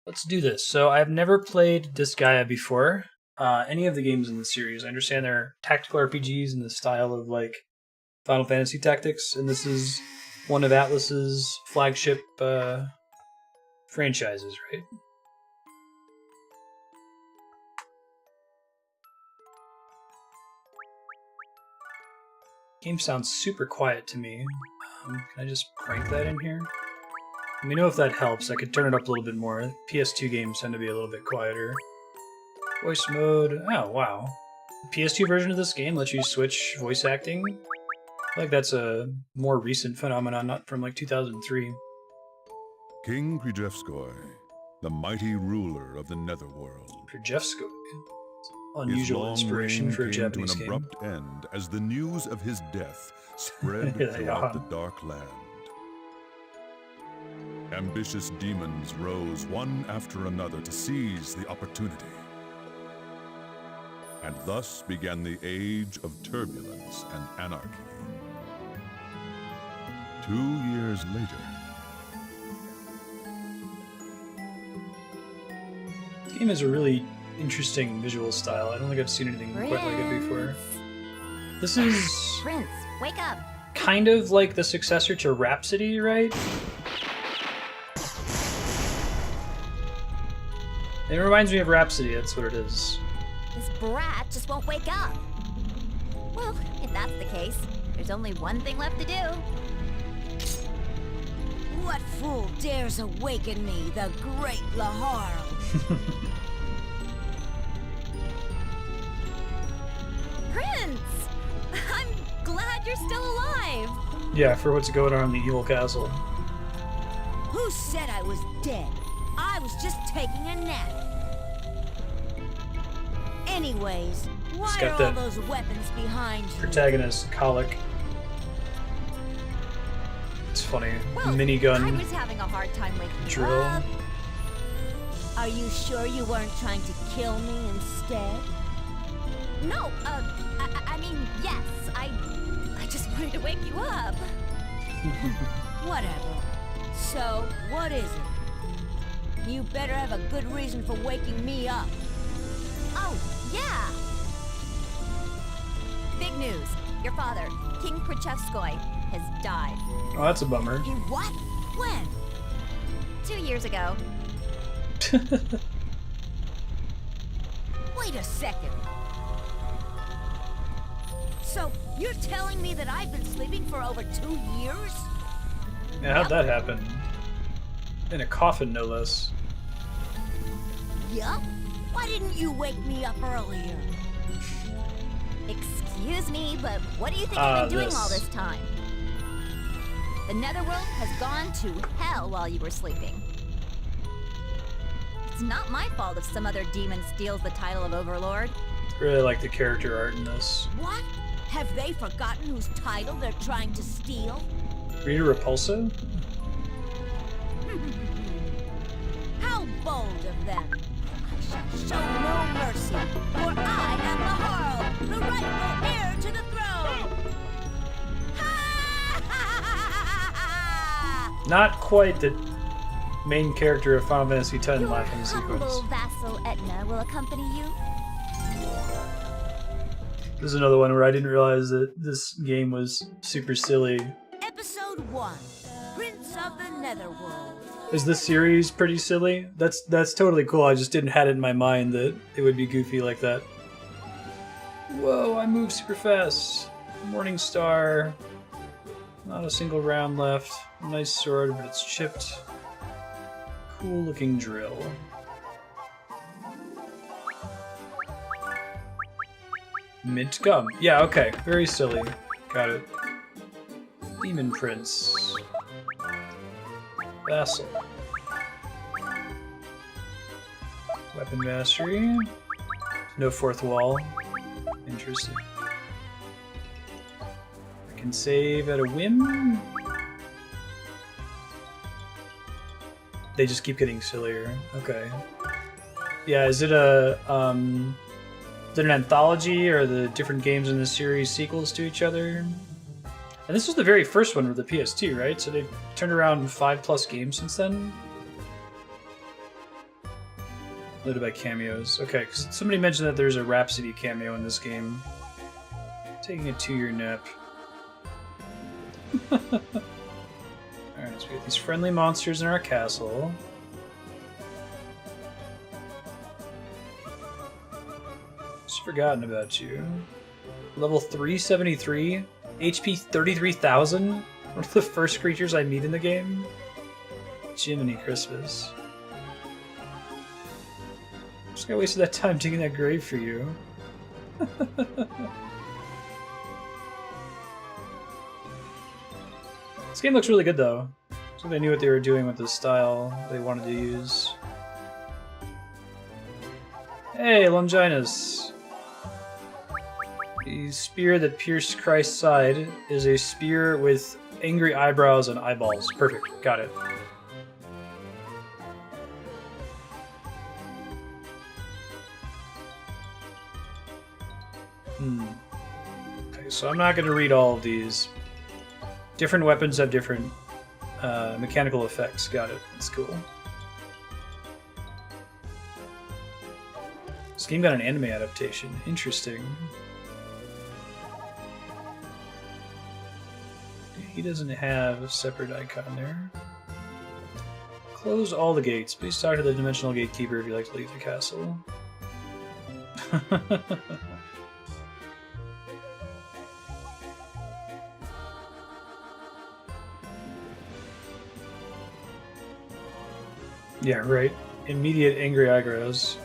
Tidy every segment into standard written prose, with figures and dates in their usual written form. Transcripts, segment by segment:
Let's do this. So I've never played Disgaea before. Any of the games in the series. I understand they're tactical RPGs in the style of like Final Fantasy Tactics, and this is one of Atlus's flagship franchises, right? Game sounds super quiet to me. Can I just crank that in here? Let me know if that helps. I could turn it up a little bit more. PS2 games tend to be a little bit quieter. Voice mode. Oh, wow. The PS2 version of this game lets you switch voice acting. I feel like that's a more recent phenomenon, not from like 2003. King Prijevskoy, the mighty ruler of the Netherworld. Prijevskoy. Unusual inspiration for a Japanese game. His long reign came to an abrupt end as the news of his death spread throughout the Dark Land. Ambitious demons rose one after another to seize the opportunity. And thus began the age of turbulence and anarchy. 2 years later, the game has a really interesting visual style. I don't think I've seen anything quite like it before. This is Prince, wake up. Kind of like the successor to Rhapsody, right? It reminds me of Rhapsody, that's what it is. This brat just won't wake up. Well, if that's the case, there's only one thing left to do. What fool dares awaken me, the great Laharl? Prince! I'm glad you're still alive. Yeah, for what's going on in the evil castle. Who said I was dead? I was just taking a nap. Anyways, why got are all that those weapons behind you? Protagonist, Colic. It's funny. Well, I Minigun was having a hard time waking you drill. up. Are you sure you weren't trying to kill me instead? No, I mean, yes. I just wanted to wake you up. Whatever. So, what is it? You better have a good reason for waking me up. Oh, yeah. Big news. Your father, King Prijevskoy, has died. Oh, that's a bummer. You what? When? 2 years ago. Wait a second. So, you're telling me that I've been sleeping for over 2 years? Yeah, how'd that happen? In a coffin, no less. Yup. Why didn't you wake me up earlier? Excuse me, but what do you think you've been doing all this time? The Netherworld has gone to hell while you were sleeping. It's not my fault if some other demon steals the title of Overlord. Really like the character art in this. What? Have they forgotten whose title they're trying to steal? Rita Repulsa? How bold of them! I shall show no mercy, for I am the Harl, the rightful heir to the throne! Not quite the main character of Final Fantasy X Your laughing sequence. humble vassal Etna will accompany you. This is another one where I didn't realize that this game was super silly. Episode 1, Prince of the Netherworld. Is this series pretty silly? That's totally cool. I just didn't have it in my mind that it would be goofy like that. Whoa, I move super fast. Morning Star. Not a single round left. Nice sword, but it's chipped. Cool looking drill. Mint gum. Yeah, okay. Very silly. Got it. Demon Prince. Vassal. Weapon mastery. No fourth wall. Interesting. I can save at a whim. They just keep getting sillier. Okay. Yeah, is it a is it an anthology, or are the different games in the series sequels to each other? And this was the very first one with the PS2, right? So they've turned around 5+ games since then? Looted by cameos. Okay, somebody mentioned that there's a Rhapsody cameo in this game. Taking a 2-year nap. Alright, so we get these friendly monsters in our castle. Just forgotten about you. Level 373, HP 33,000. One of the first creatures I meet in the game. Jiminy Christmas. Just gonna waste that time digging that grave for you. This game looks really good though. So they knew what they were doing with the style they wanted to use. Hey, Longinus! The spear that pierced Christ's side is a spear with angry eyebrows and eyeballs. Perfect, got it. Okay, so I'm not going to read all of these. Different weapons have different mechanical effects. Got it. That's cool. This game got an anime adaptation. Interesting. He doesn't have a separate icon there. Close all the gates. Please talk to the Dimensional Gatekeeper if you'd like to leave the castle. Yeah, right. Immediate angry eyebrows.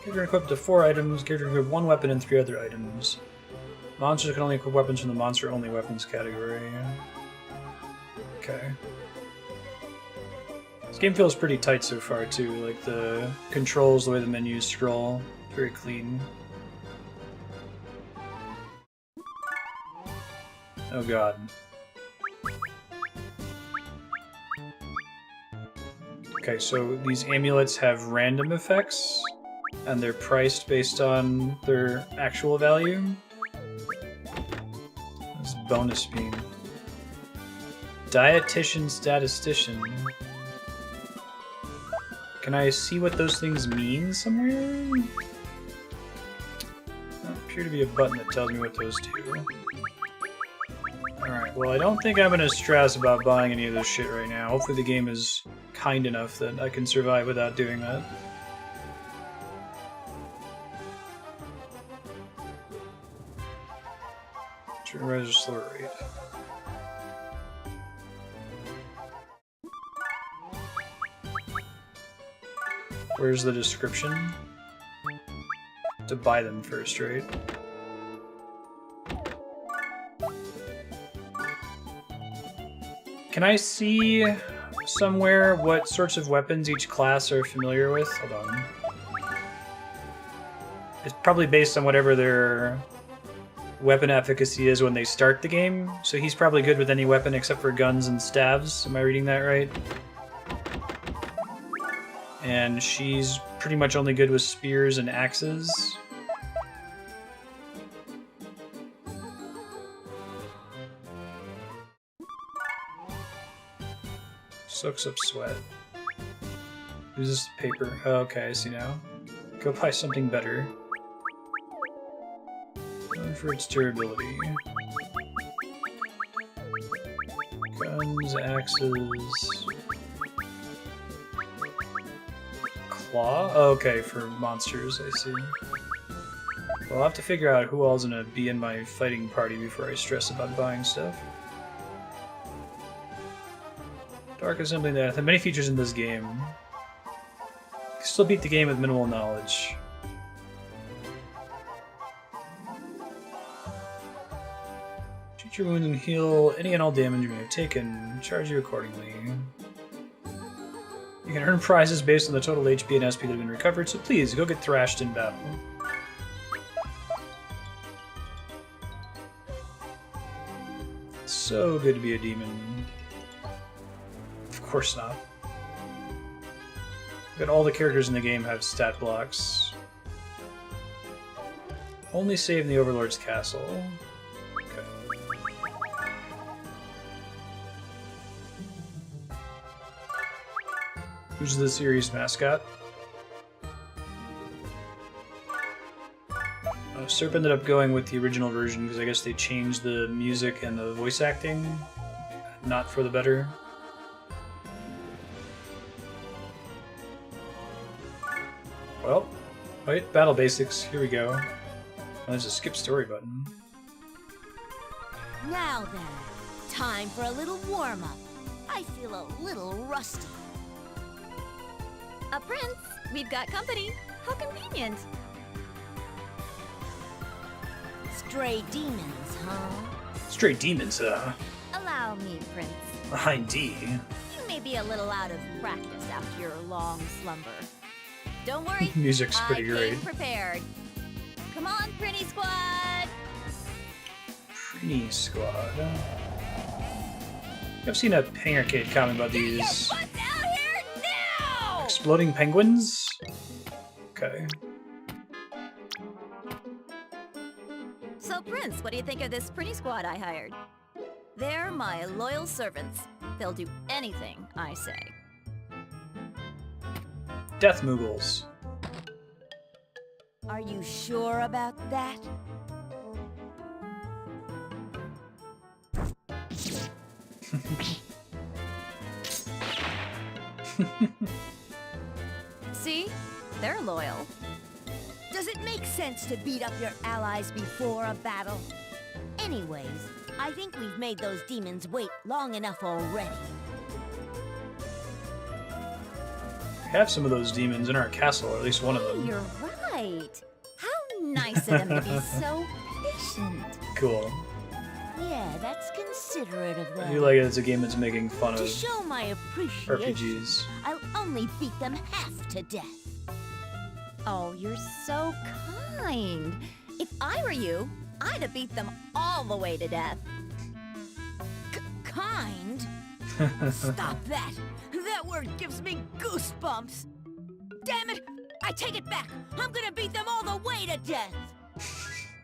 Character equipped to 4 items. Character equipped 1 weapon and 3 other items. Monsters can only equip weapons from the monster-only weapons category. Okay. This game feels pretty tight so far, too. Like, the controls, the way the menus scroll, very clean. Oh god. Okay, so these amulets have random effects, and they're priced based on their actual value. This bonus beam. Dietitian statistician. Can I see what those things mean somewhere? There appear to be a button that tells me what those do. Alright, well I don't think I'm gonna stress about buying any of this shit right now. Hopefully the game is kind enough that I can survive without doing that. Rise slower rate. Where's the description? To buy them first, right? Can I see somewhere what sorts of weapons each class are familiar with? Hold on. It's probably based on whatever their weapon efficacy is when they start the game, so he's probably good with any weapon except for guns and staves. Am I reading that right? And she's pretty much only good with spears and axes. Soaks up sweat. Uses paper. Oh, okay, I see now. Go buy something better. Known for its durability. Guns, axes... Claw? Oh, okay, for monsters, I see. Well, I'll have to figure out who all's gonna be in my fighting party before I stress about buying stuff. Dark Assembly, there are many features in this game. Still beat the game with minimal knowledge. Treat your wounds and heal any and all damage you may have taken. Charge you accordingly. You can earn prizes based on the total HP and SP that have been recovered, so please, go get thrashed in battle. It's so good to be a demon. Of course not. But all the characters in the game have stat blocks. Only save in the Overlord's castle. Okay. Who's the series mascot? Serp ended up going with the original version because I guess they changed the music and the voice acting, not for the better. Well, wait, battle basics, here we go. Oh, there's a skip story button. Now then, time for a little warm-up. I feel a little rusty. A prince, we've got company. How convenient. Stray demons, huh? Stray demons, Allow me, prince. Indeed. You may be a little out of practice after your long slumber. Don't worry, Music's pretty I great. came prepared. Come on, Prinny Squad! Prinny Squad. I've seen a Ping Arcade comment about Get your these butts out here now! exploding penguins. Okay. So, Prince, what do you think of this Prinny Squad I hired? They're my loyal servants. They'll do anything I say. Death Moogles. Are you sure about that? See? They're loyal. Does it make sense to beat up your allies before a battle? Anyways, I think we've made those demons wait long enough already. We have some of those demons in our castle, or at least one of Hey, them. you're right. How nice of them to be so patient. Cool. Yeah, that's considerate of I them. do like it. It's a game that's making fun To of show my appreciation, RPGs. I'll only beat them half to death. Oh, you're so kind. If I were you, I'd have beat them all the way to death. Kind? Stop that! That word gives me goosebumps! Damn it! I take it back! I'm gonna beat them all the way to death!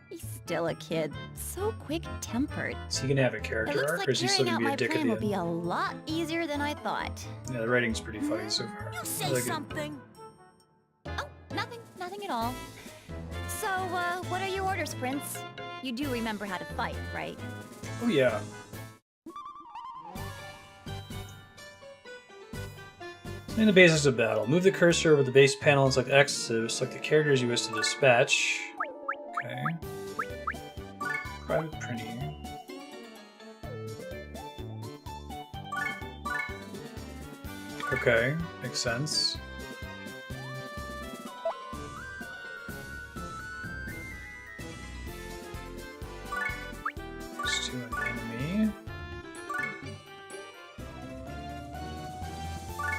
He's still a kid, so quick-tempered. Is he gonna have a It character looks arc, like or is he still carrying gonna out be a my dick at plan the will be end? a lot easier than I thought. Yeah, the writing's pretty funny so far. You I say like it. something! Oh, nothing at all. So, what are your orders, Prince? You do remember how to fight, right? Oh yeah. In the basics of battle, move the cursor over the base panel and select X to select the characters you wish to dispatch. Okay. Private Prinny. Okay, makes sense. Just to an enemy.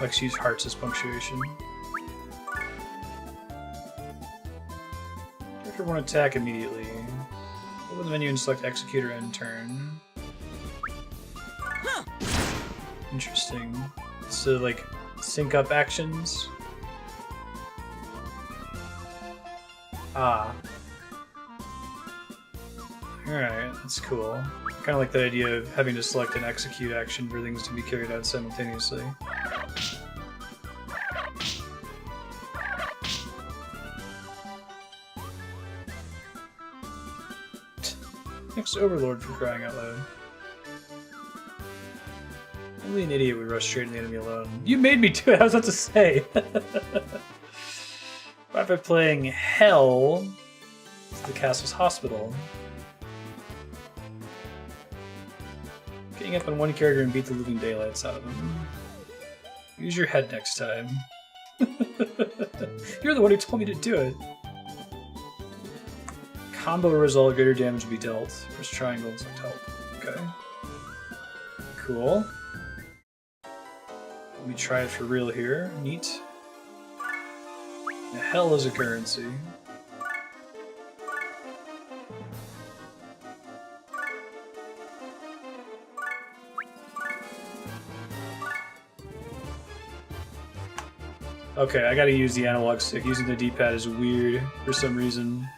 Let's use hearts as punctuation. Character won't attack immediately. Open the menu and select Execute or End Turn. Interesting. So, like, sync up actions. Ah. Alright, that's cool. Kind of like the idea of having to select an execute action for things to be carried out simultaneously. Next Overlord, for crying out loud. Only an idiot would rush straight in the enemy alone. You made me do it, I was about to say! What by playing Hell, the castle's hospital. Getting up on one character and beat the living daylights out of them. Use your head next time. You're the one who told me to do it. Combo result, greater damage will be dealt. Press triangle and select help. Okay. Cool. Let me try it for real here. Neat. Now, hell is a currency. Okay, I gotta use the analog stick. Using the D-pad is weird for some reason.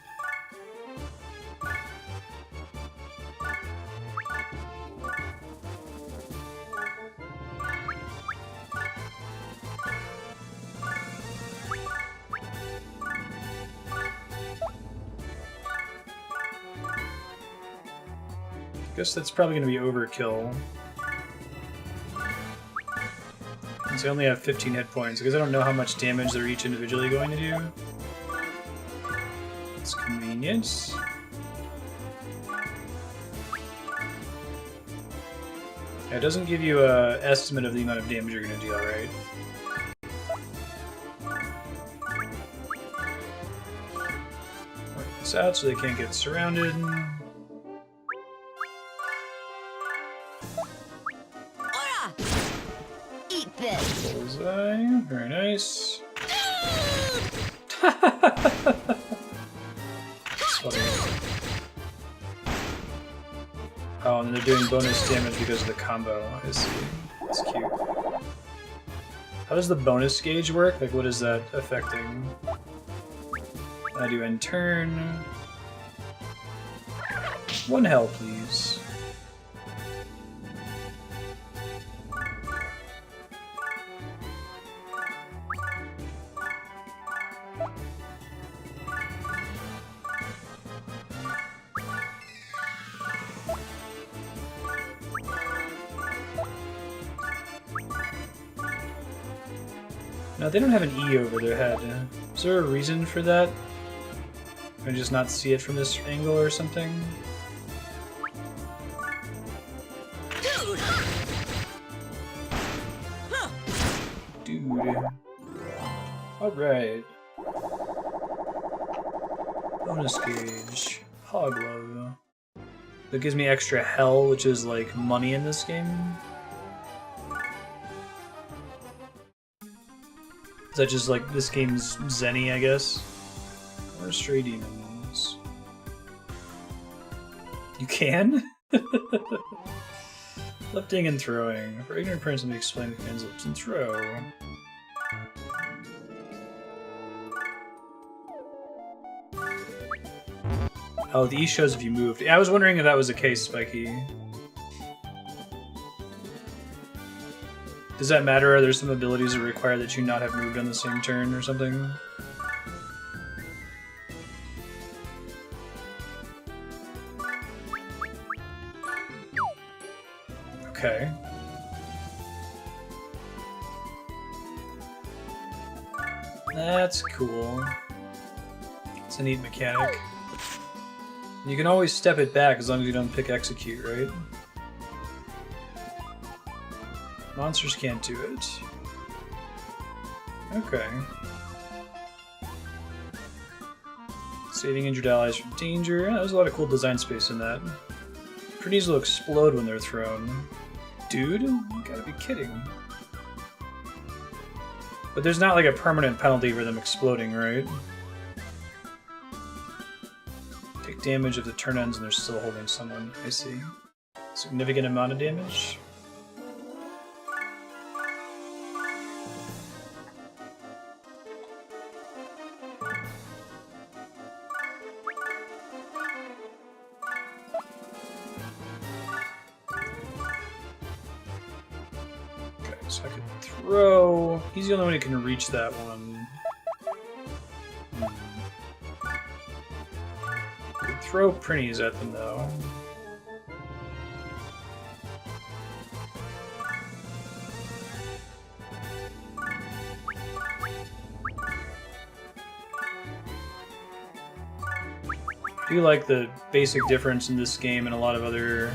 guess that's probably going to be overkill. Since I only have 15 hit points, because I don't know how much damage they're each individually going to do. It's convenient. Yeah, it doesn't give you an estimate of the amount of damage you're going to deal, right? Work this out so they can't get surrounded. Ora! Eat this. Bullseye. Very nice. That's funny. Oh, and they're doing bonus damage because of the combo. I see. That's cute. How does the bonus gauge work? Like, what is that affecting? I do end turn. 1 health, please. Now, they don't have an E over their head. Is there a reason for that? Can I just not see it from this angle or something? Dude! Huh. Dude. Alright. Bonus gauge. Hog glove. That gives me extra hell, which is like money in this game. Is that just like this game's Zenny, I guess? Or stray demons? You can? Lifting and throwing. For ignorant prince, let me explain the commands lift and throw. Oh, the E shows if you moved. Yeah, I was wondering if that was the case, Spiky. Does that matter? Are there some abilities that require that you not have moved on the same turn or something? Okay. That's cool. It's a neat mechanic. You can always step it back as long as you don't pick execute, right? Monsters can't do it. Okay. Saving injured allies from danger. Yeah, there's a lot of cool design space in that. Pretties will explode when they're thrown. Dude, you gotta be kidding. But there's not like a permanent penalty for them exploding, right? Take damage if the turn ends and they're still holding someone. I see. Significant amount of damage. So I could throw... He's the only one who can reach that one. I could throw Prinnies at them, though. I do like the basic difference in this game and a lot of other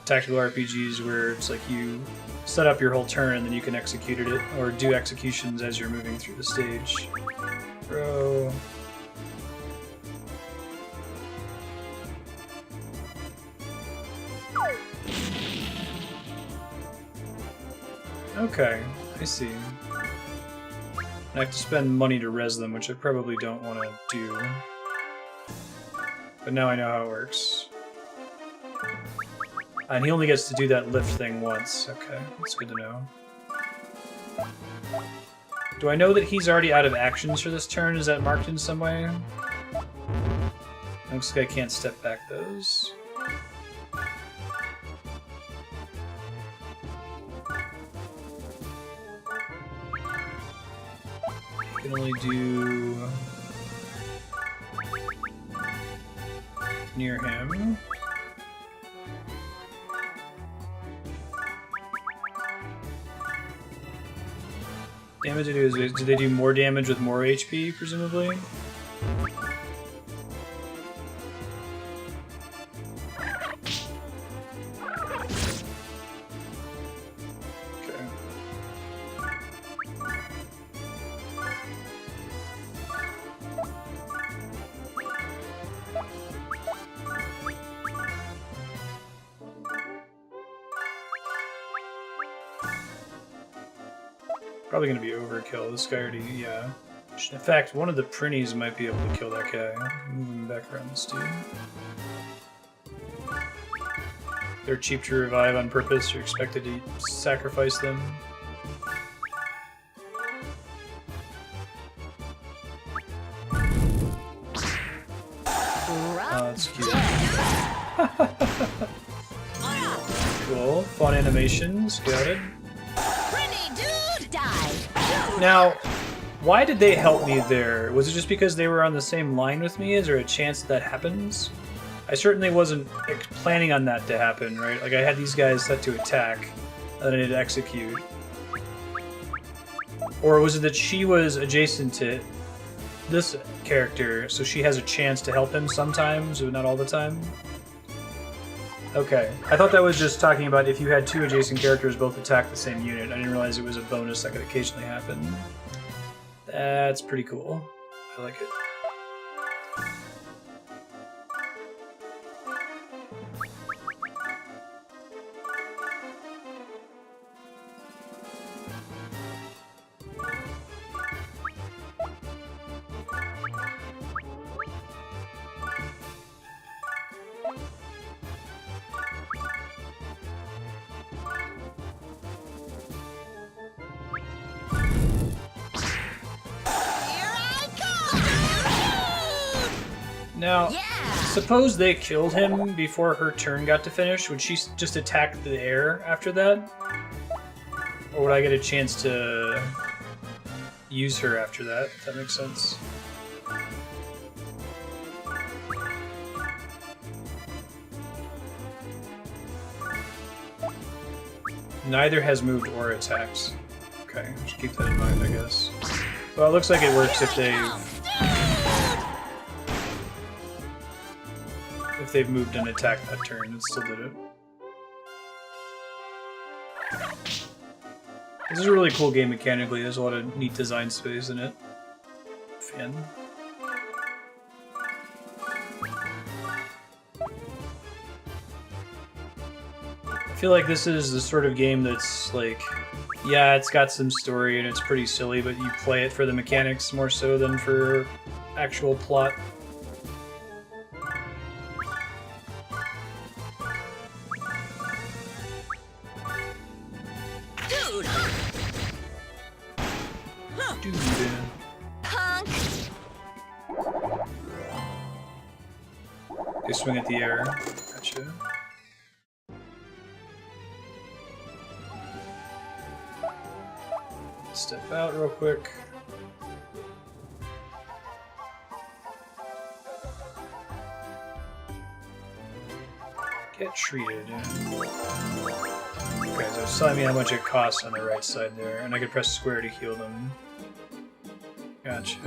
tactical RPGs where it's like you set up your whole turn and then you can execute it or do executions as you're moving through the stage. Throw. Okay, I see. I have to spend money to res them, which I probably don't want to do. But now I know how it works. And he only gets to do that lift thing once. Okay, that's good to know. Do I know that he's already out of actions for this turn? Is that marked in some way? Looks like I can't step back those. I can only do... near him. Damage they do is, do they do more damage with more HP, presumably? Probably gonna be overkill. This guy already, yeah. In fact, one of the Prinnies might be able to kill that guy. Move him back around this dude. They're cheap to revive on purpose. You're expected to sacrifice them. Oh, that's cute. Cool. Fun animations. Got it. Now, why did they help me there? Was it just because they were on the same line with me? Is there a chance that happens? I certainly wasn't planning on that to happen, right? Like, I had these guys set to attack, and then I did execute. Or was it that she was adjacent to this character, so she has a chance to help him sometimes, but not all the time? Okay. I thought that was just talking about if you had two adjacent characters both attack the same unit. I didn't realize it was a bonus that could occasionally happen. That's pretty cool. I like it. Now, suppose they killed him before her turn got to finish. Would she just attack the air after that? Or would I get a chance to use her after that, if that makes sense? Neither has moved or attacked. Okay, just keep that in mind, I guess. Well, it looks like it works if they've moved and attacked that turn. It still did it. This is a really cool game mechanically. There's a lot of neat design space in it. Fan. I feel like this is the sort of game that's like, yeah, it's got some story and it's pretty silly, but you play it for the mechanics more so than for actual plot. They swing at the air. Gotcha. Step out real quick. Get treated. Okay, so it's telling me how much it costs on the right side there, and I can press square to heal them. Gotcha.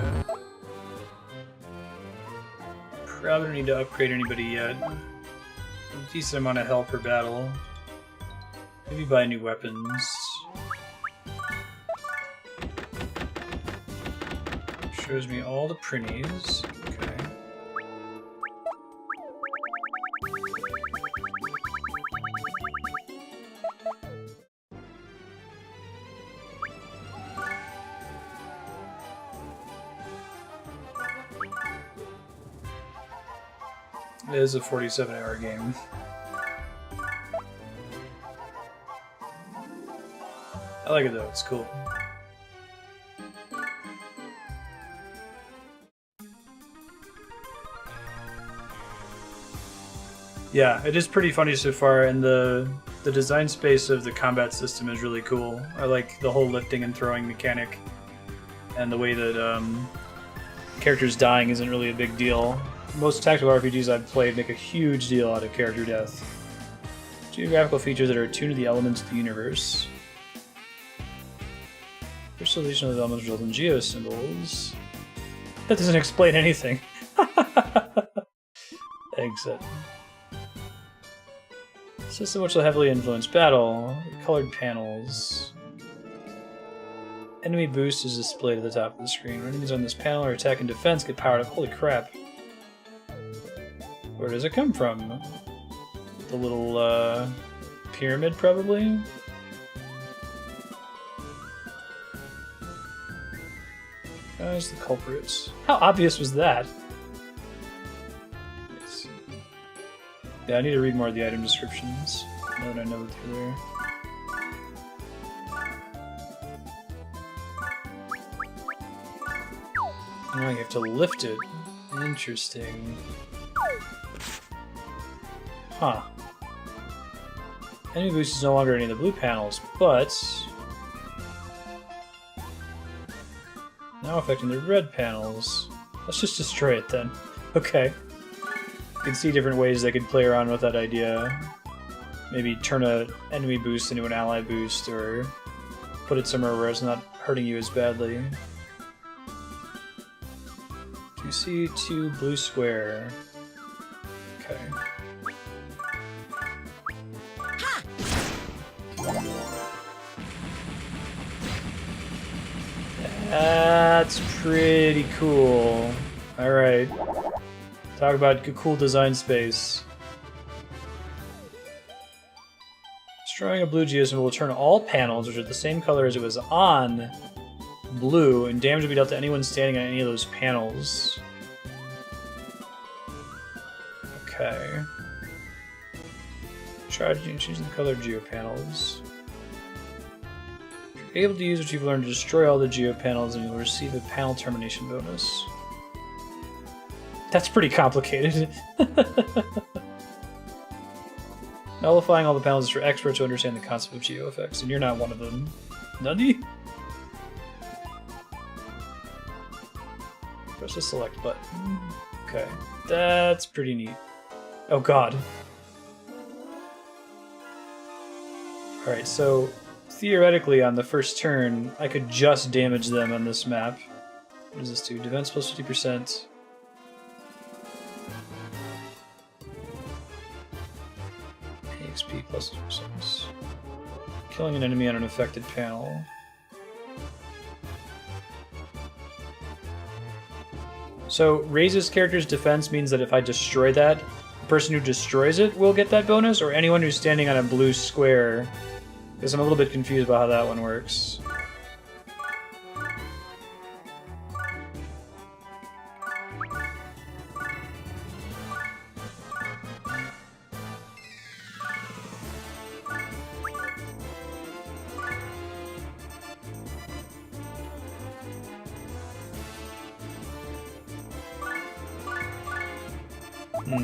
Probably don't need to upgrade anybody yet. A decent amount of health per battle. Maybe buy new weapons. Shows me all the prinnies. Okay. It is a 47-hour game. I like it though, it's cool. Yeah, it is pretty funny so far, and the design space of the combat system is really cool. I like the whole lifting and throwing mechanic, and the way that characters dying isn't really a big deal. most tactical RPGs I've played make a huge deal out of character death. Geographical features that are attuned to the elements of the universe. Crystallization of the elements result in geosymbols. That doesn't explain anything. Exit. System which will heavily influence battle. Colored panels. Enemy boost is displayed at the top of the screen. When enemies on this panel are attack and defense get powered up. Holy crap. Where does it come from? The little pyramid, probably? Guys, the culprits. How obvious was that? Let's see. Yeah, I need to read more of the item descriptions now that I know that they're there. Now you have to lift it. Interesting. Huh. Enemy boost is no longer any of the blue panels, but now affecting the red panels. Let's just destroy it then. Okay. You can see different ways they could play around with that idea. Maybe turn an enemy boost into an ally boost, or put it somewhere where it's not hurting you as badly. Do you see 2 blue square? Okay. That's pretty cool. Alright. Talk about cool design space. Destroying a blue geosymbol will turn all panels, which are the same color as it was on, blue, and damage will be dealt to anyone standing on any of those panels. Okay. Try to change the color of geo panels. If you're able to use what you've learned to destroy all the geo panels, and you'll receive a panel termination bonus. That's pretty complicated. Nullifying all the panels is for experts who understand the concept of geo effects, and you're not one of them. Nunny? Press the select button. Okay, that's pretty neat. Oh god. Alright, so theoretically on the first turn, I could just damage them on this map. What does this do? Defense plus 50%. XP plus 2%. Killing an enemy on an affected panel. So, raises character's defense means that if I destroy that, the person who destroys it will get that bonus, or anyone who's standing on a blue square? Because I'm a little bit confused about how that one works.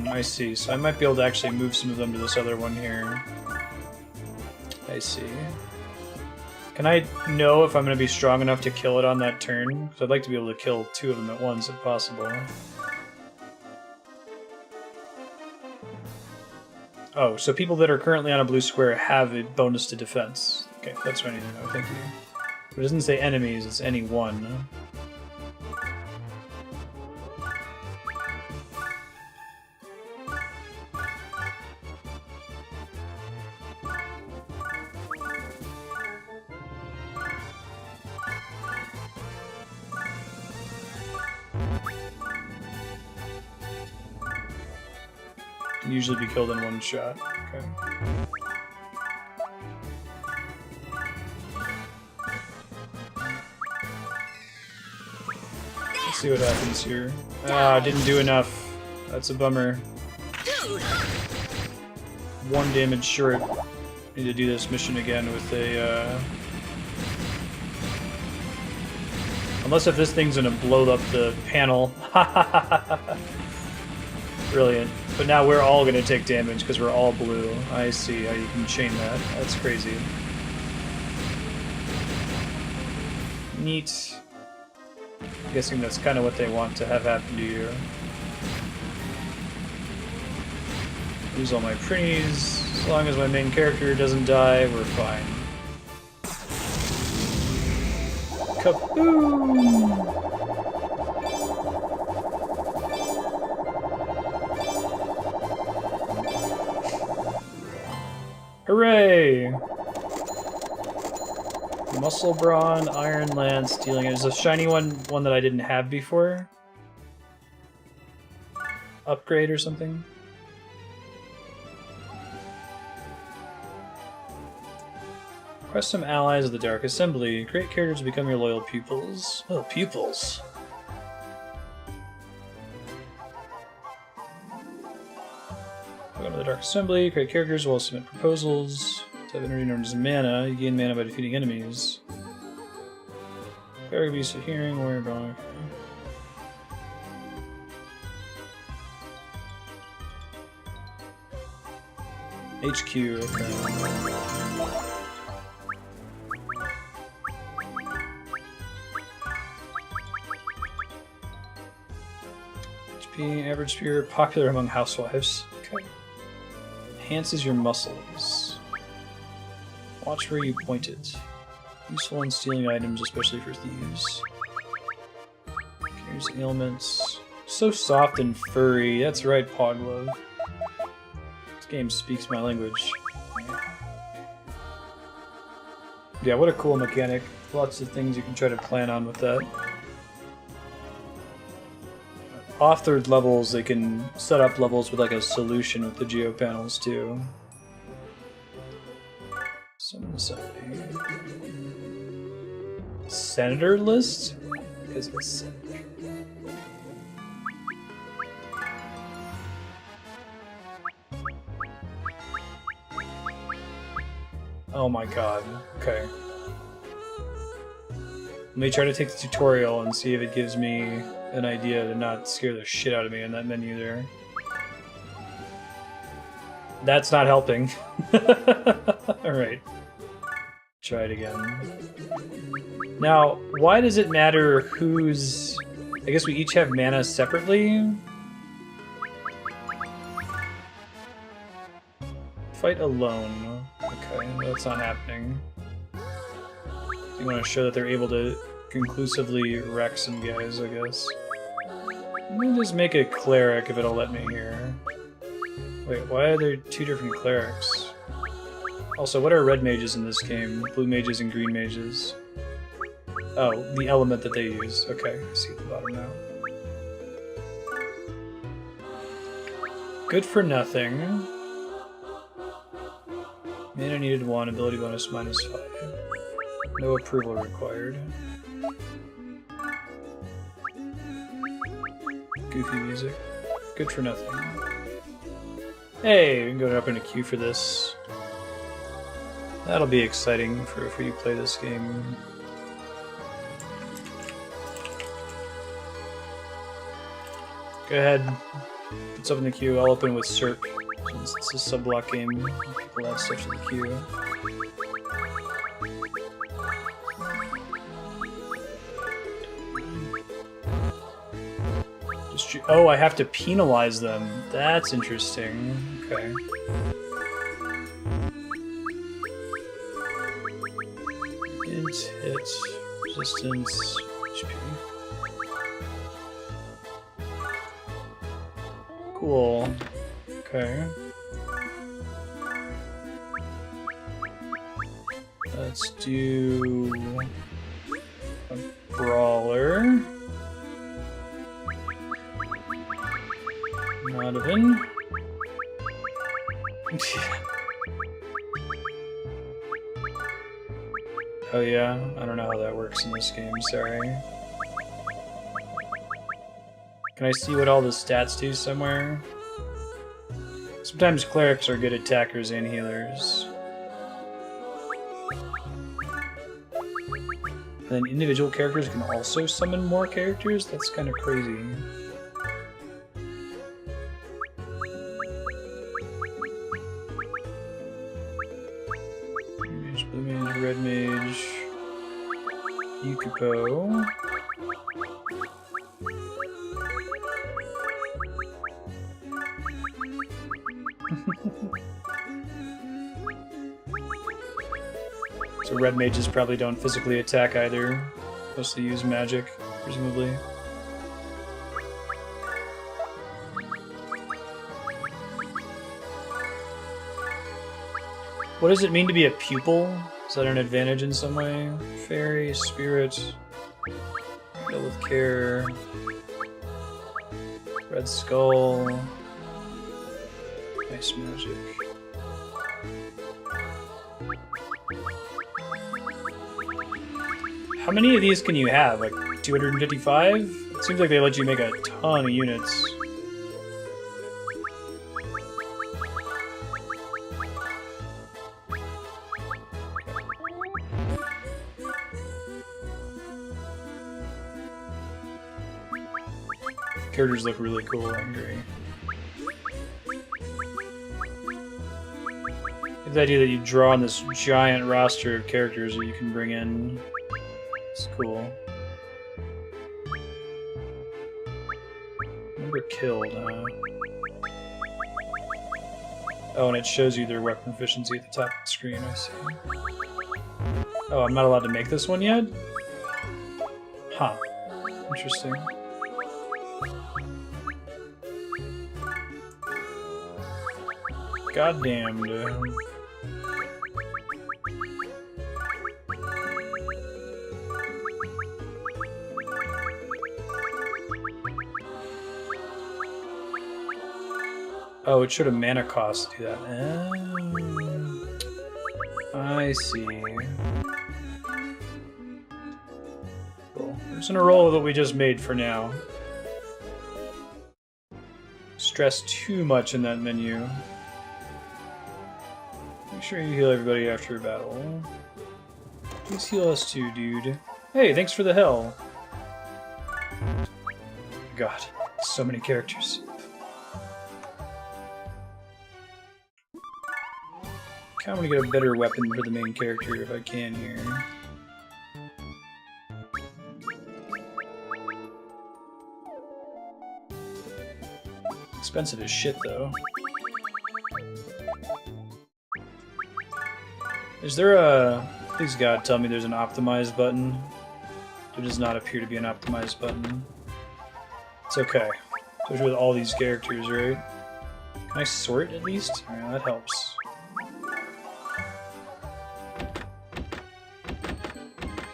I see. So I might be able to actually move some of them to this other one here. I see. Can I know if I'm going to be strong enough to kill it on that turn? Because I'd like to be able to kill 2 of them at once if possible. Oh, so people that are currently on a blue square have a bonus to defense. Okay, that's what I need to know. Thank you. But it doesn't say enemies, it's any one. Can usually be killed in one shot. Okay. Let's see what happens here. Ah, didn't do enough. That's a bummer. 1 damage short. Need to do this mission again with a, Unless if this thing's gonna blow up the panel. Brilliant. But now we're all gonna take damage because we're all blue. I see how you can chain that. That's crazy. Neat. I'm guessing that's kind of what they want to have happen to you. Use all my printies. As long as my main character doesn't die, we're fine. Kaboom! Hooray! Muscle Brawn, Iron Lance, Stealing. There's a shiny one that I didn't have before. Upgrade or something. Request some allies of the Dark Assembly. Create characters to become your loyal pupils. Oh, pupils. Go to the Dark Assembly, create characters while submit proposals. To have energy known as mana, you gain mana by defeating enemies. Cleric Beast of Hearing, Warrior Brawn. HQ, okay. HP, average spear, popular among housewives. Okay. Enhances your muscles. Watch where you point it. Useful in stealing items, especially for thieves. Carries ailments. So soft and furry. That's right, Poglove. This game speaks my language. Yeah, what a cool mechanic. Lots of things you can try to plan on with that. Off third levels, they can set up levels with like a solution with the geo panels too. Summon somebody. Senator list? Because it's senator. Oh my god. Okay. Let me try to take the tutorial and see if it gives me an idea to not scare the shit out of me in that menu there. That's not helping. Alright. Try it again. Now, why does it matter who's... I guess we each have mana separately? Fight alone. Okay, that's not happening. You want to show that they're able to conclusively wreck some guys, I guess. Let me just make a cleric if it'll let me here. Wait, why are there two different clerics? Also, what are red mages in this game? Blue mages and green mages. Oh, the element that they use. Okay, I see at the bottom now. Good for nothing. Mana needed 1, ability bonus -5. No approval required. Goofy music. Good for nothing. Hey, we can go up in a queue for this. That'll be exciting for if we play this game. Go ahead. Put something in the queue. I'll open with Cirque. Since it's a sub-block game, people add stuff to the queue. Oh, I have to penalize them. That's interesting. Okay. Int, hit, resistance, HP. Cool. Okay. Let's do a brawler. Donovan. Oh yeah, I don't know how that works in this game, sorry. Can I see what all the stats do somewhere? Sometimes clerics are good attackers and healers. And then individual characters can also summon more characters? That's kind of crazy. Mage, blue mage, red mage, Yukipo. The red mages probably don't physically attack either. Mostly use magic, presumably. What does it mean to be a pupil? Is that an advantage in some way? Fairy, spirit, fill with care, red skull, nice magic. How many of these can you have? Like 255? It seems like they let you make a ton of units. Characters look really cool, I agree. The idea that you draw on this giant roster of characters that you can bring in. It's cool. Number killed, huh? Oh, and it shows you their weapon efficiency at the top of the screen, I see. Oh, I'm not allowed to make this one yet? Huh. Interesting. Goddamn, dude. Oh, it showed a mana cost to do that. Oh, I see. Cool. We're just gonna roll with what we just made for now. Stress too much in that menu. Make sure you heal everybody after a battle. Please heal us too, dude. Hey, thanks for the hell. God, so many characters. I want to get a better weapon for the main character if I can here. Expensive as shit, though. Is there a... Please God, tell me there's an optimized button. There does not appear to be an optimized button. It's okay. Especially with all these characters, right? Can I sort at least? Alright, that helps.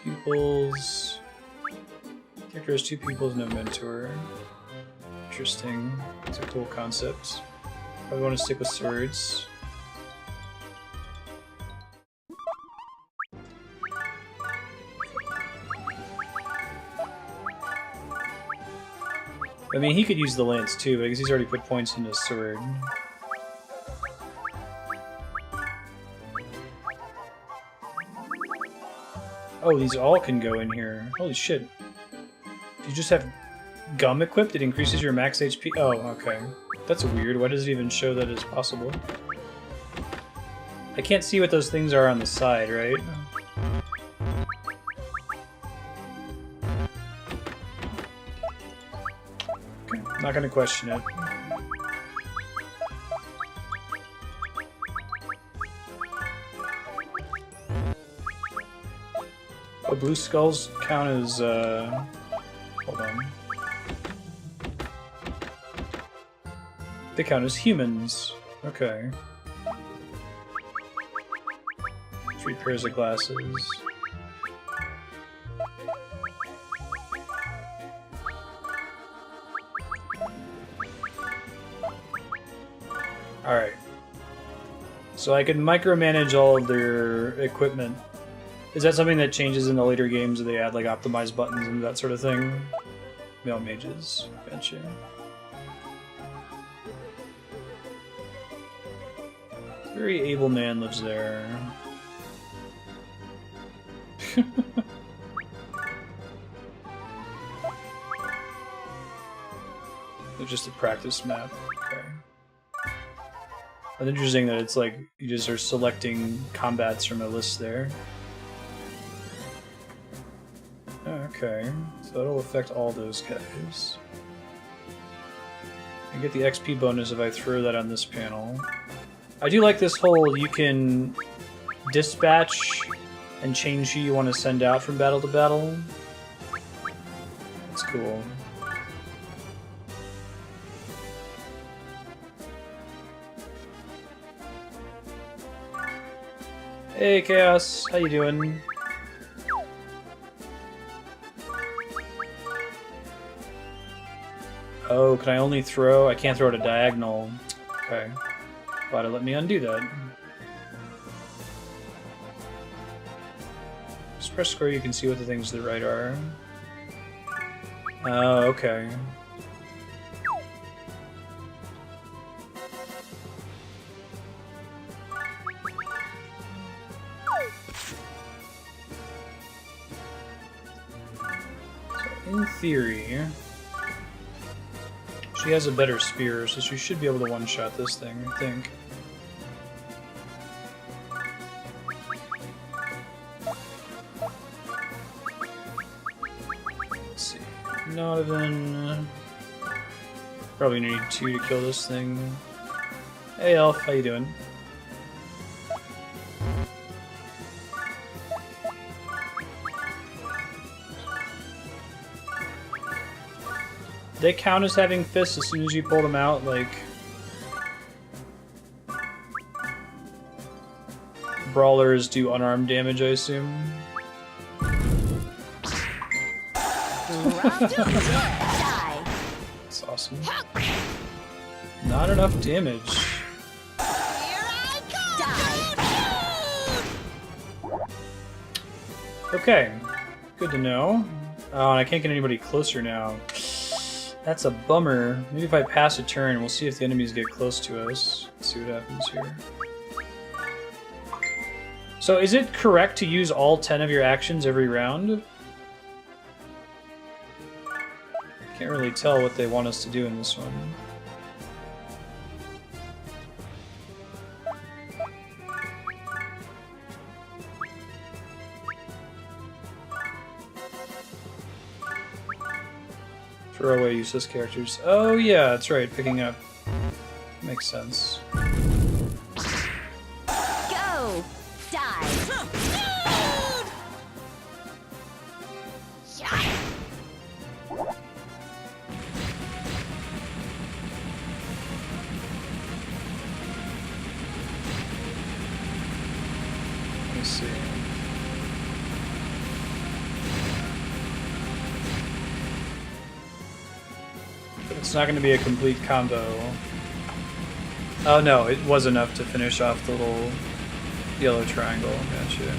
Pupils. Character has 2 pupils, no mentor. Interesting. It's a cool concept. Probably want to stick with swords. I mean, he could use the lance too, but I guess he's already put points into his sword. Oh, these all can go in here. Holy shit. If you just have gum equipped, it increases your max HP? Oh, okay. That's weird. Why does it even show that it's possible? I can't see what those things are on the side, right? Okay, not gonna question it. Oh, blue skulls count as, hold on. They count as humans. Okay. 3 pairs of glasses. Alright. So I can micromanage all of their equipment. Is that something that changes in the later games? Do they add like optimized buttons and that sort of thing? Male mages. Gotcha. Very able man lives there. It's just a practice map. Okay. It's interesting that it's like you just are selecting combats from a list there. Okay, so that'll affect all those guys. I get the XP bonus if I throw that on this panel. I do like this whole, you can dispatch and change who you want to send out from battle to battle. That's cool. Hey Chaos, how you doing? Oh, can I only throw? I can't throw it a diagonal. Okay. Glad it let me undo that. Just press square, you can see what the things to the right are. Oh, okay. So, in theory, she has a better spear, so she should be able to one-shot this thing, I think. Let's see. Not even... Probably need 2 to kill this thing. Hey Elf, how you doing? They count as having fists as soon as you pull them out, like... Brawlers do unarmed damage, I assume. That's awesome. Not enough damage. Okay, good to know. Oh, and I can't get anybody closer now. That's a bummer. Maybe if I pass a turn, we'll see if the enemies get close to us. Let's see what happens here. So is it correct to use all 10 of your actions every round? Can't really tell what they want us to do in this one. Throw away useless characters. Oh yeah, that's right, picking up. Makes sense. Go! Die! Let me see. It's not going to be a complete combo. Oh no, it was enough to finish off the little yellow triangle. Gotcha.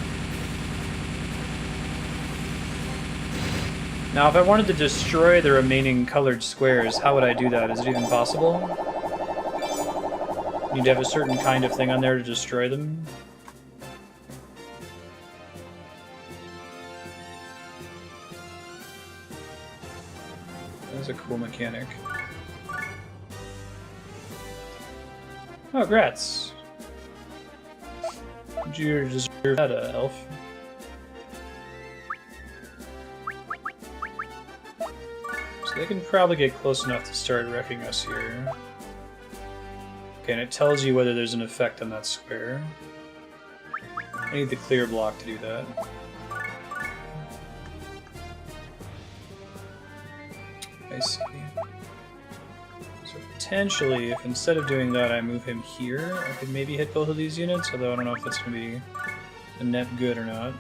Now, if I wanted to destroy the remaining colored squares, how would I do that? Is it even possible? You'd have a certain kind of thing on there to destroy them? That's a cool mechanic. Oh, grats. Did you deserve that, Elf? So they can probably get close enough to start wrecking us here. Okay, and it tells you whether there's an effect on that square. I need the clear block to do that. I see. So potentially, if instead of doing that I move him here, I could maybe hit both of these units, although I don't know if that's going to be a net good or not.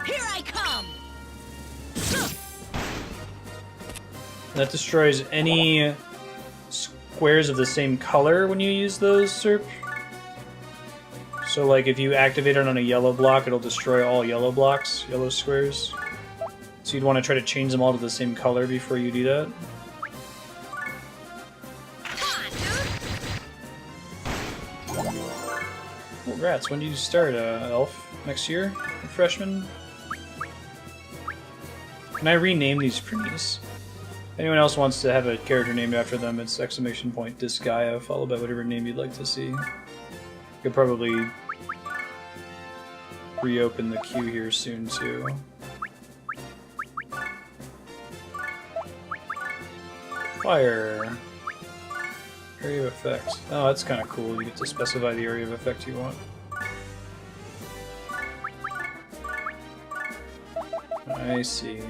Here I come! That destroys any squares of the same color when you use those, Serp. So like if you activate it on a yellow block, it'll destroy all yellow blocks, yellow squares. So you'd want to try to change them all to the same color before you do that. Well, rats, when do you start, Elf? Next year? Freshman? Can I rename these preemies? If anyone else wants to have a character named after them, it's !Disgaea, followed by whatever name you'd like to see. You could probably reopen the queue here soon, too. Fire. Area of effect. Oh, that's kind of cool. You get to specify the area of effect you want. I see.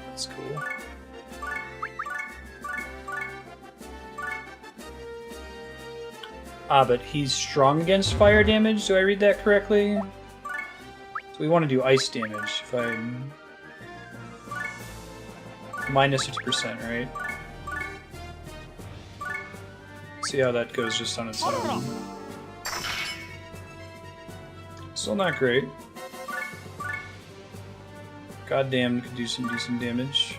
That's cool. Ah, but he's strong against fire damage? Do I read that correctly? So we want to do ice damage. If I'm... minus 50%, right? See how that goes just on its own. Still not great. Goddamn, could do some decent damage.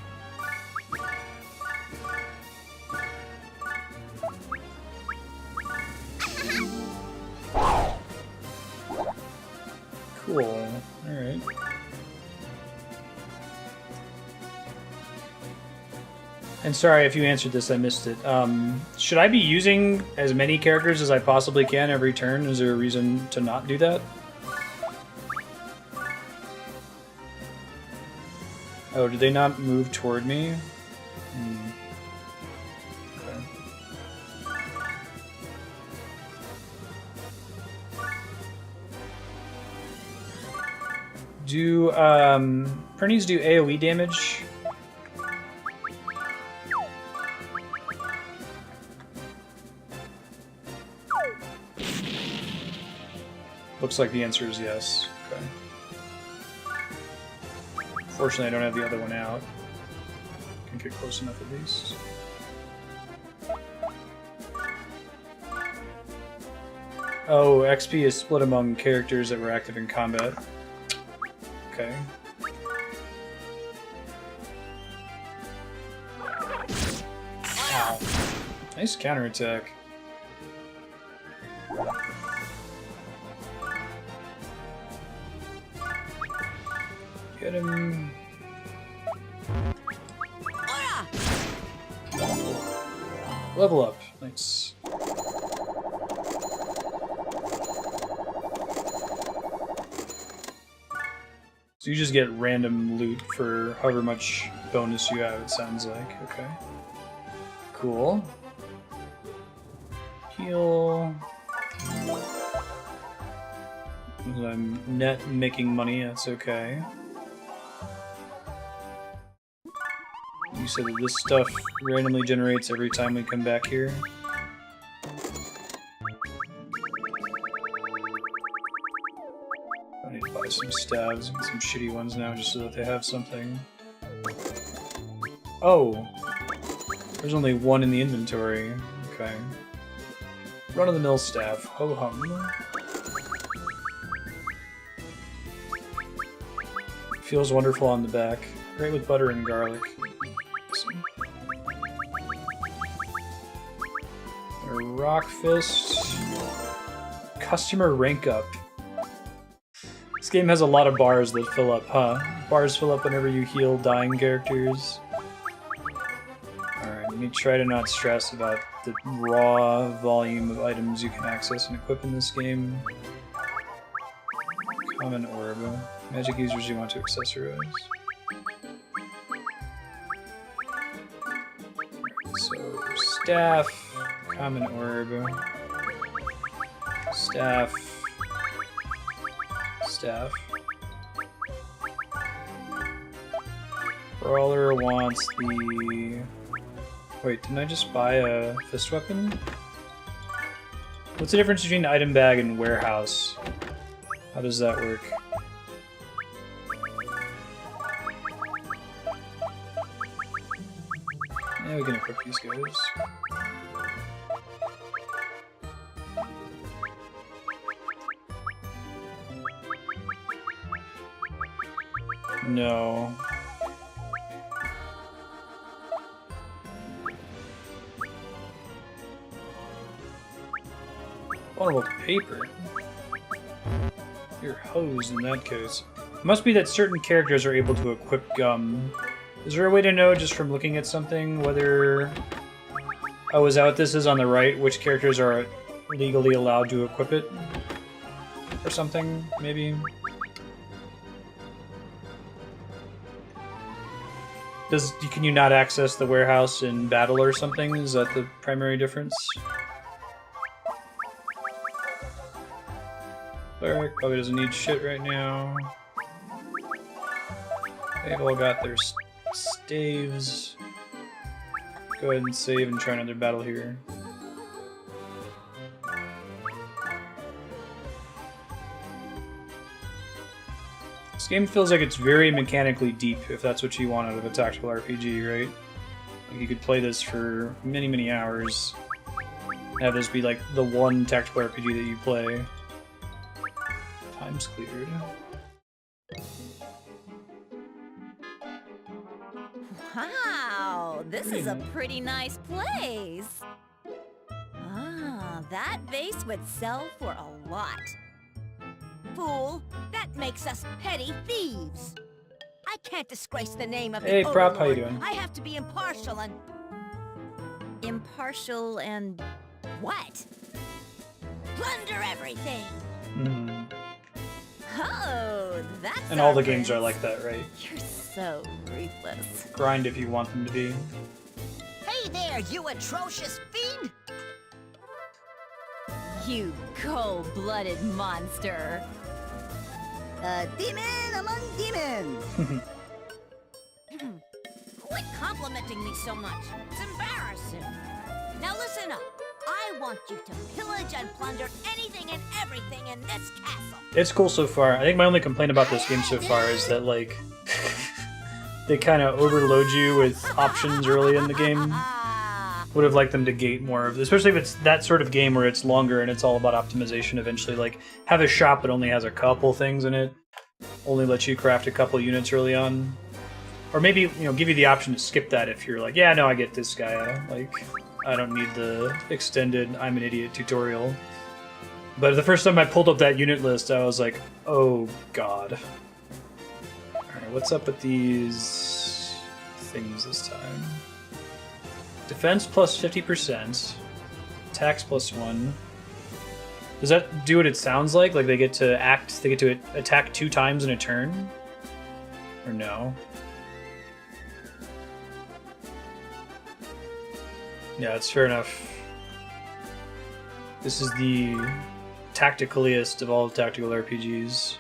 Cool. Alright. And sorry if you answered this, I missed it. Should I be using as many characters as I possibly can every turn? Is there a reason to not do that? Oh, did they not move toward me? Okay. Do, Pernies do AoE damage? Looks like the answer is yes. Okay. Fortunately, I don't have the other one out. Can get close enough at least. Oh, XP is split among characters that were active in combat. Okay. Ow. Nice counterattack. Get him. Level up. Nice. So you just get random loot for however much bonus you have, it sounds like. Okay. Cool. Heal. I'm net making money, that's okay. You said that this stuff randomly generates every time we come back here. I need to buy some stabs and some shitty ones now just so that they have something. Oh! There's only one in the inventory. Okay. Run-of-the-mill staff. Ho-hum. Feels wonderful on the back. Great with butter and garlic. A rock fist. Customer rank up. This game has a lot of bars that fill up, huh? Bars fill up whenever you heal dying characters. Alright, let me try to not stress about the raw volume of items you can access and equip in this game. Common orb. Magic users you want to accessorize. So, staff, common orb, staff, staff. Brawler wants the... Wait, didn't I just buy a fist weapon? What's the difference between item bag and warehouse? How does that work? Yeah, we can equip these guys. No. Vulnerable to paper. You're hosed in that case. It must be that certain characters are able to equip gum. Is there a way to know just from looking at something whether... Oh, is that what this is on the right? Which characters are legally allowed to equip it? Or something, maybe? Can you not access the warehouse in battle or something? Is that the primary difference? Cleric probably doesn't need shit right now. They've all got their staves. Go ahead and save and try another battle here. This game feels like it's very mechanically deep, if that's what you want out of a tactical RPG, right? Like you could play this for many, many hours. Have this be like the one tactical RPG that you play. Time's cleared. Wow, this is a pretty nice place. Ah, that vase would sell for a lot. Fool, that makes us petty thieves. I can't disgrace the name of Hey, the Prop, how you Overlord. doing? I have to be impartial and... Impartial and what? plunder everything. Mm. Oh, that's And all the our games are prince. like that, right? You're so ruthless. Grind if you want them to be. Hey there, you atrocious fiend! You cold-blooded monster. A demon among demons! Quit complimenting me so much. It's embarrassing. Now listen up. I want you to pillage and plunder anything and everything in this castle. It's cool so far. I think my only complaint about this game so far is that, like, they kind of overload you with options early in the game. Would have liked them to gate more of, especially if it's that sort of game where it's longer and it's all about optimization eventually. Like, have a shop that only has a couple things in it, only lets you craft a couple units early on. Or maybe, you know, give you the option to skip that if you're like, yeah, no, I get Disgaea. Like, I don't need the extended I'm an idiot tutorial. But the first time I pulled up that unit list, I was like, oh god. Alright, what's up with these things this time? Defense plus 50%. Attacks plus 1. Does that do what it sounds like? Like they get to attack 2 times in a turn? Or no? Yeah, it's fair enough. This is the tacticaliest of all tactical RPGs.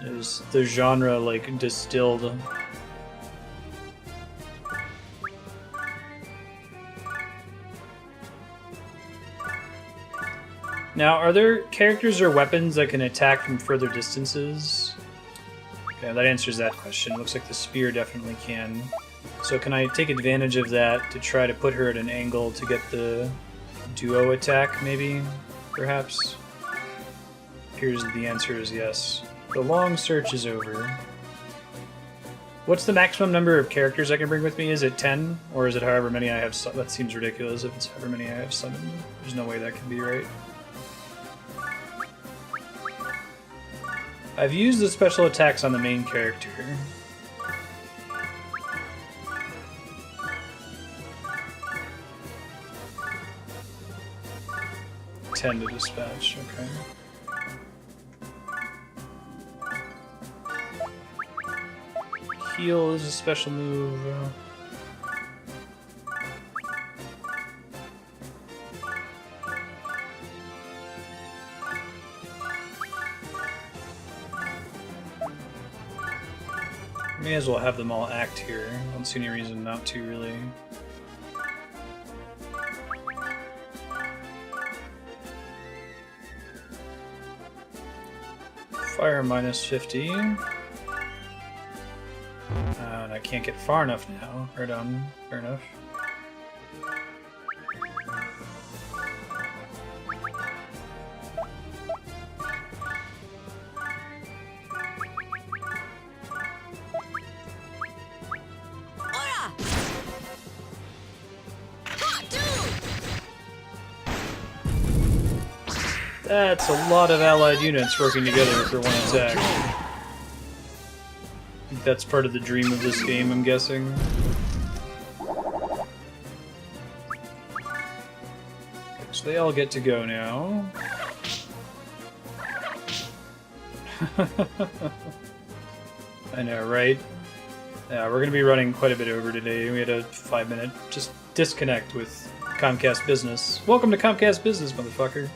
There's the genre, like, distilled. Now, are there characters or weapons that can attack from further distances? Okay, that answers that question. Looks like the spear definitely can. So can I take advantage of that to try to put her at an angle to get the duo attack, maybe? Perhaps? Here's the answer is yes. The long search is over. What's the maximum number of characters I can bring with me? Is it 10? Or is it however many I have? That seems ridiculous if it's however many I have summoned. There's no way that can be right. I've used the special attacks on the main character. To dispatch, okay. Heal is a special move. May as well have them all act here. I don't see any reason not to, really. Fire minus 50. And I can't get far enough now. Right on. Fair enough. Ora! Ha, dude! That's a lot of allied units working together for one attack. I think that's part of the dream of this game, I'm guessing. So they all get to go now. I know, right? Yeah, we're going to be running quite a bit over today. We had a 5-minute just disconnect with Comcast Business. Welcome to Comcast Business, motherfucker.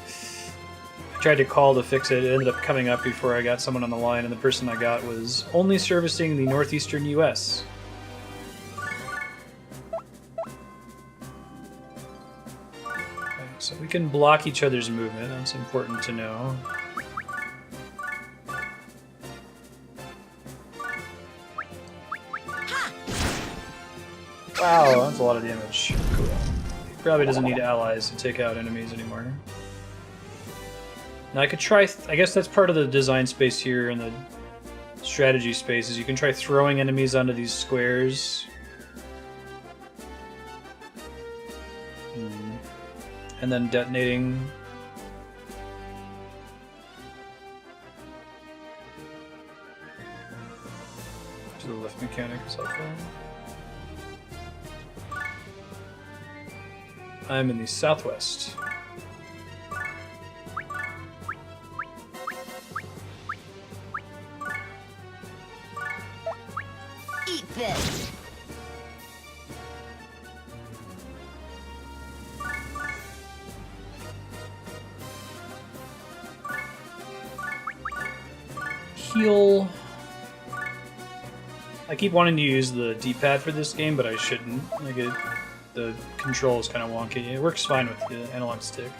I tried to call to fix it. It ended up coming up before I got someone on the line, and the person I got was only servicing the northeastern U.S. Okay, so we can block each other's movement. That's important to know. Wow, that's a lot of damage. Cool. He probably doesn't need allies to take out enemies anymore. Now I could try... I guess that's part of the design space here and the strategy space, is you can try throwing enemies onto these squares. And then detonating. To the lift mechanic is helpful. I'm in the southwest. Eat this! Heal. I keep wanting to use the D-pad for this game, but I shouldn't. Like the control is kind of wonky. It works fine with the analog stick.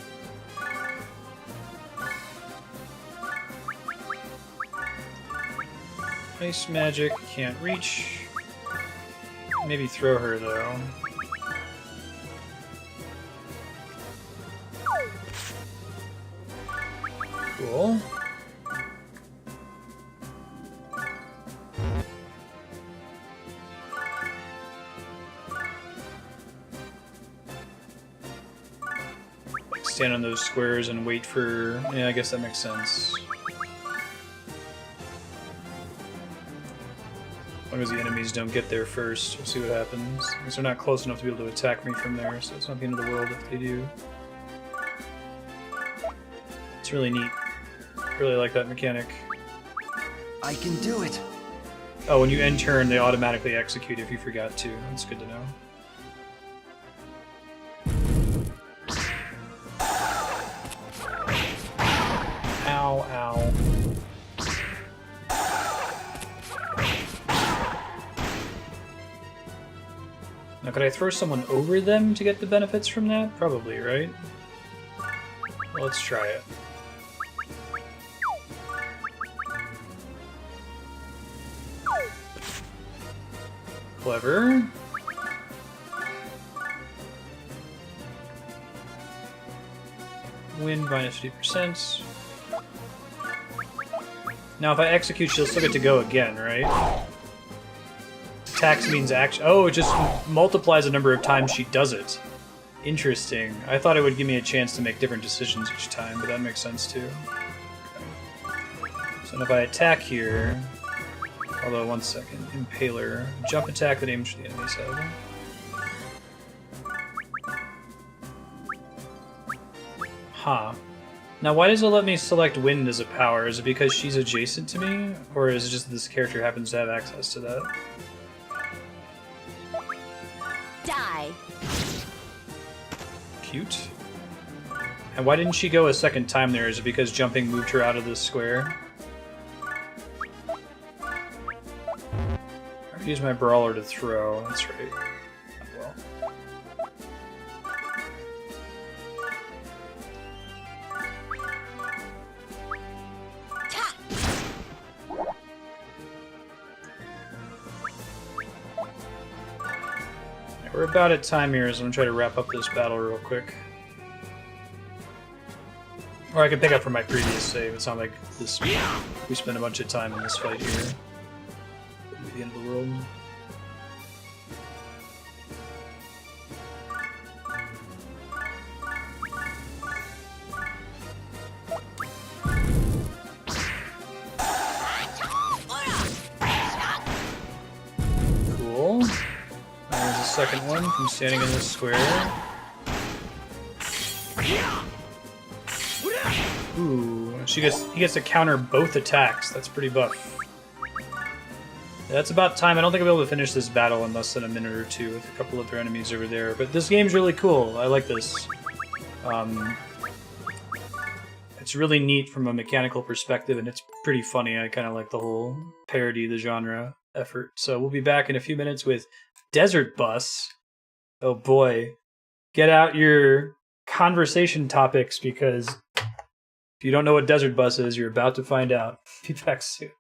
Ice magic, can't reach. Maybe throw her though. Cool. Stand on those squares and wait for... Yeah, I guess that makes sense. As long as the enemies don't get there first, we'll see what happens. Because they're not close enough to be able to attack me from there, so it's not the end of the world if they do. It's really neat. Really like that mechanic. I can do it. Oh, when you end turn, they automatically execute if you forgot to. That's good to know. Ow, ow. Now, could I throw someone over them to get the benefits from that? Probably, right? Well, let's try it. Clever. Win minus 50%. Now, if I execute, she'll still get to go again, right? Tax means action. Oh, it just multiplies the number of times she does it. Interesting. I thought it would give me a chance to make different decisions each time, but that makes sense too. Okay. So if I attack here, although 1 second, Impaler, jump attack that aims for the enemy's head. Huh. Now, why does it let me select Wind as a power? Is it because she's adjacent to me? Or is it just that this character happens to have access to that? Die! Cute. And why didn't she go a second time there? Is it because jumping moved her out of this square? I could use my brawler to throw, that's right. Well. We're about at time here, so I'm gonna try to wrap up this battle real quick. Or I can pick up from my previous save. It's not like this. We spent a bunch of time in this fight here. It'll be the end of the world. Cool. There's a second one from standing in this square. Ooh, he gets to counter both attacks. That's pretty buff. That's about time. I don't think I'll be able to finish this battle in less than a minute or two with a couple other enemies over there. But this game's really cool. I like this. It's really neat from a mechanical perspective, and it's pretty funny. I kind of like the whole parody the genre effort. So we'll be back in a few minutes with Desert Bus. Oh boy. Get out your conversation topics, because if you don't know what Desert Bus is, you're about to find out. Be back soon.